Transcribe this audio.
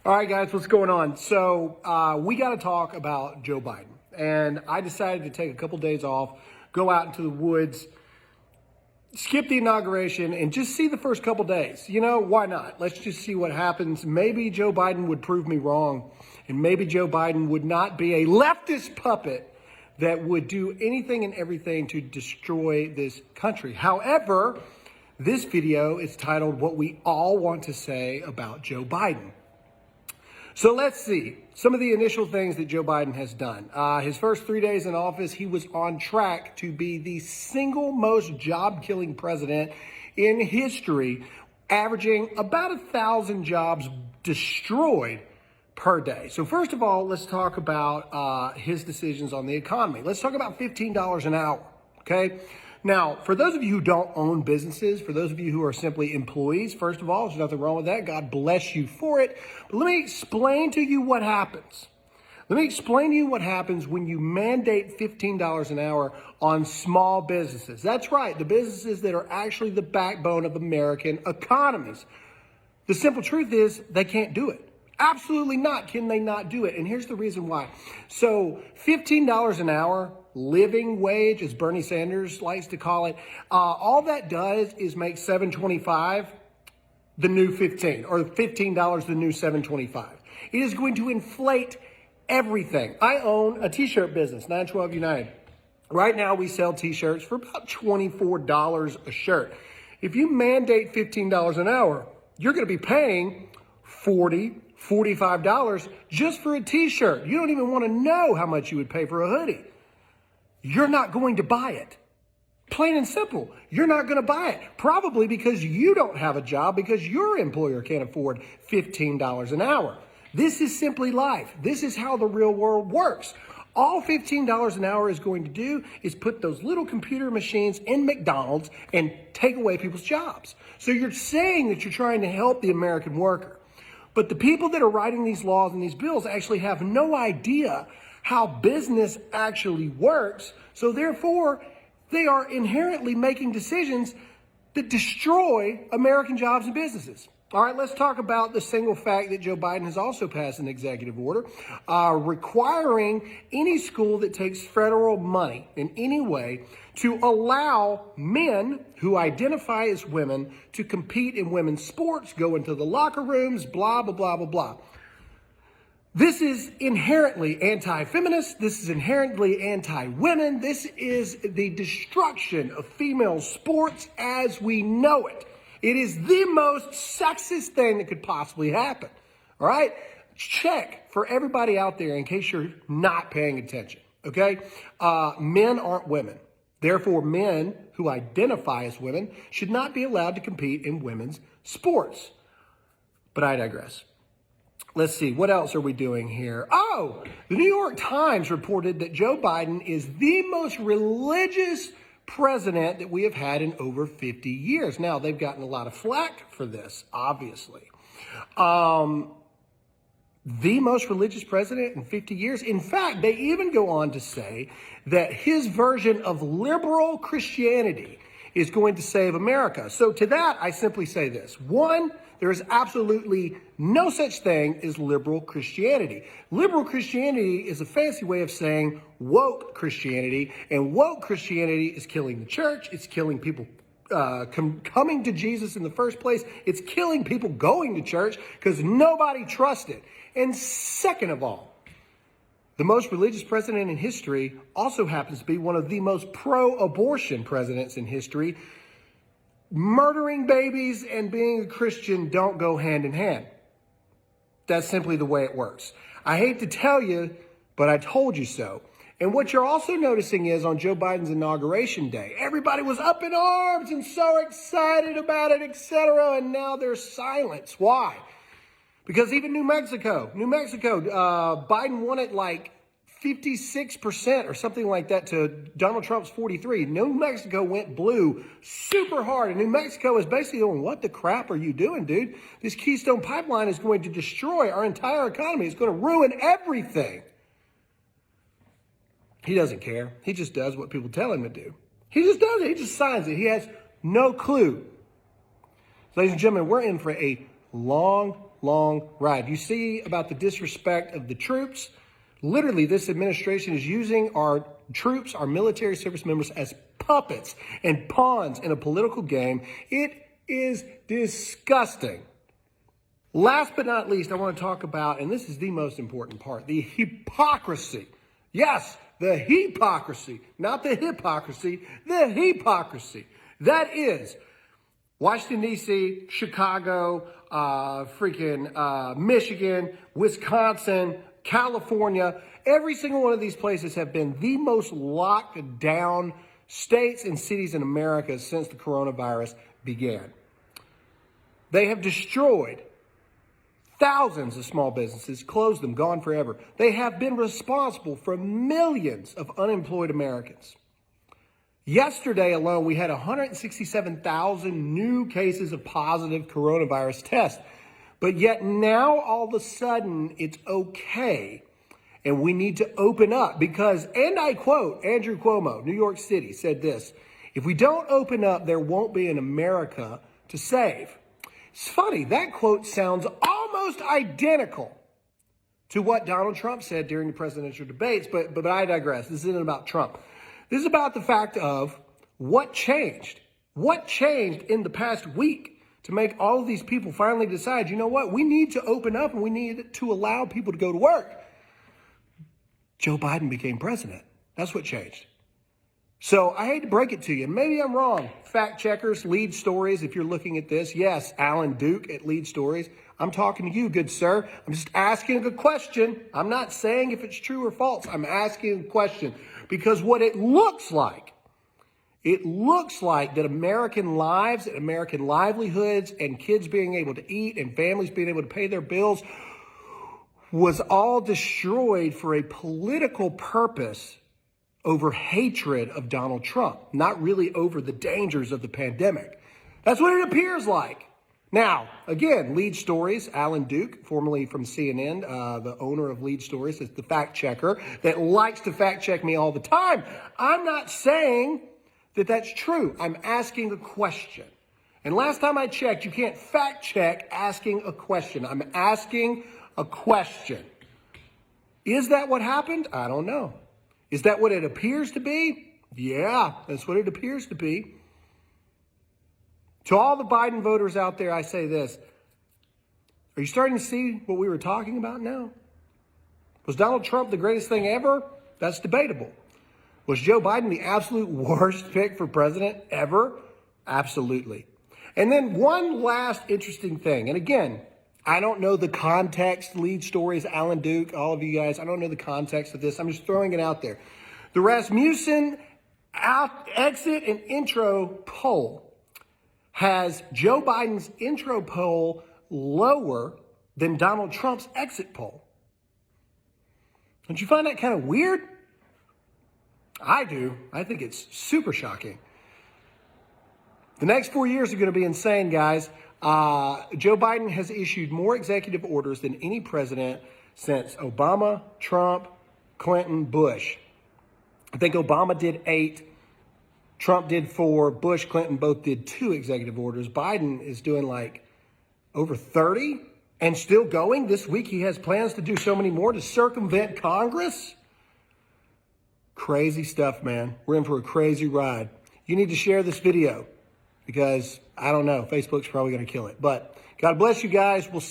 All right, guys, what's going on? So we got to talk about Joe Biden. And I decided to take a couple days off, go out into the woods, skip the inauguration, and just see the first couple days. You know, why not? Let's just see what happens. Maybe Joe Biden would prove me wrong, and maybe Joe Biden would not be a leftist puppet that would do anything and everything to destroy this country. However, this video is titled What We All Want to Say About Joe Biden. So let's see some of the initial things that Joe Biden has done. His first 3 days in office, he was on track to be the single most job-killing president in history, averaging about 1,000 jobs destroyed per day. So first of all, let's talk about his decisions on the economy. Let's talk about $15 an hour, okay? Now, for those of you who don't own businesses, for those of you who are simply employees, first of all, there's nothing wrong with that. God bless you for it. But let me explain to you what happens. Let me explain to you what happens when you mandate $15 an hour on small businesses. That's right, the businesses that are actually the backbone of American economies. The simple truth is they can't do it. Absolutely not can they not do it. And here's the reason why. So $15 an hour, living wage, as Bernie Sanders likes to call it, all that does is make $7.25 the new 15, or $15 the new $7.25. It is going to inflate everything. I own a t-shirt business, 912 United. Right now we sell t-shirts for about $24 a shirt. If you mandate $15 an hour, you're going to be paying $40, $45 just for a t-shirt. You don't even want to know how much you would pay for a hoodie. You're not going to buy it. Plain and simple. You're not going to buy it. Probably because you don't have a job, because your employer can't afford $15 an hour. This is simply life. This is how the real world works. All $15 an hour is going to do is put those little computer machines in McDonald's and take away people's jobs. So you're saying that you're trying to help the American worker. But the people that are writing these laws and these bills actually have no idea how business actually works. So therefore, they are inherently making decisions that destroy American jobs and businesses. All right, let's talk about the single fact that Joe Biden has also passed an executive order requiring any school that takes federal money in any way to allow men who identify as women to compete in women's sports, go into the locker rooms, blah, blah, blah, blah, blah. This is inherently anti-feminist. This is inherently anti-women. This is the destruction of female sports as we know it. It is the most sexist thing that could possibly happen. All right? Check for everybody out there in case you're not paying attention. Okay? Men aren't women. Therefore, men who identify as women should not be allowed to compete in women's sports. But I digress. Let's see, what else are we doing here? Oh, the New York Times reported that Joe Biden is the most religious president that we have had in over 50 years. Now, they've gotten a lot of flack for this, obviously. The most religious president in 50 years. In fact, they even go on to say that his version of liberal Christianity is going to save America. So to that, I simply say this. One, there is absolutely no such thing as liberal Christianity. Liberal Christianity is a fancy way of saying woke Christianity, and woke Christianity is killing the church. It's killing people coming to Jesus in the first place. It's killing people going to church because nobody trusts it. And second of all, the most religious president in history also happens to be one of the most pro-abortion presidents in history. Murdering babies and being a Christian don't go hand in hand. That's simply the way it works. I hate to tell you, but I told you so. And what you're also noticing is on Joe Biden's inauguration day, everybody was up in arms and so excited about it, etc. And now there's silence. Why? Because even New Mexico, Biden won it like 56% or something like that to Donald Trump's 43. New Mexico went blue super hard. And New Mexico is basically going, what the crap are you doing, dude? This Keystone Pipeline is going to destroy our entire economy. It's going to ruin everything. He doesn't care. He just does what people tell him to do. He just does it. He just signs it. He has no clue. Ladies and gentlemen, we're in for a long, long ride. You see about the disrespect of the troops. Literally, this administration is using our troops, our military service members, as puppets and pawns in a political game. It is disgusting. Last but not least, I want to talk about, and this is the most important part, the hypocrisy. Yes, the hypocrisy, not the hypocrisy, the hypocrisy. That is Washington, D.C., Chicago, Michigan, Wisconsin, California. Every single one of these places have been the most locked down states and cities in America since the coronavirus began. They have destroyed thousands of small businesses, closed them, gone forever. They have been responsible for millions of unemployed Americans. Yesterday alone, we had 167,000 new cases of positive coronavirus tests. But yet now, all of a sudden, it's okay. And we need to open up because, and I quote, Andrew Cuomo, New York City, said this: if we don't open up, there won't be an America to save. It's funny, that quote sounds almost identical to what Donald Trump said during the presidential debates, but I digress. This isn't about Trump. This is about the fact of what changed. What changed in the past week to make all of these people finally decide, you know what, we need to open up and we need to allow people to go to work. Joe Biden became president. That's what changed. So I hate to break it to you. Maybe I'm wrong. Fact checkers, Lead Stories, if you're looking at this. Yes, Alan Duke at Lead Stories. I'm talking to you, good sir. I'm just asking a question. I'm not saying if it's true or false. I'm asking a question because what it looks like that American lives and American livelihoods and kids being able to eat and families being able to pay their bills was all destroyed for a political purpose over hatred of Donald Trump, not really over the dangers of the pandemic. That's what it appears like. Now, again, Lead Stories, Alan Duke, formerly from CNN, the owner of Lead Stories, is the fact checker that likes to fact check me all the time. I'm not saying that that's true. I'm asking a question. And last time I checked, you can't fact check asking a question. I'm asking a question. Is that what happened? I don't know. Is that what it appears to be? Yeah, that's what it appears to be. To all the Biden voters out there, I say this. Are you starting to see what we were talking about now? Was Donald Trump the greatest thing ever? That's debatable. Was Joe Biden the absolute worst pick for president ever? Absolutely. And then one last interesting thing. And again, I don't know the context, Lead Stories, Alan Duke, all of you guys. I don't know the context of this. I'm just throwing it out there. The Rasmussen exit and intro poll has Joe Biden's intro poll lower than Donald Trump's exit poll. Don't you find that kind of weird? I do. I think it's super shocking. The next 4 years are going to be insane, guys. Joe Biden has issued more executive orders than any president since Obama, Trump, Clinton, Bush. I think Obama did 8. Trump did 4. Bush, Clinton both did 2 executive orders. Biden is doing like over 30 and still going. This week he has plans to do so many more to circumvent Congress. Crazy stuff, man. We're in for a crazy ride. You need to share this video because I don't know, Facebook's probably going to kill it. But God bless you guys. We'll see.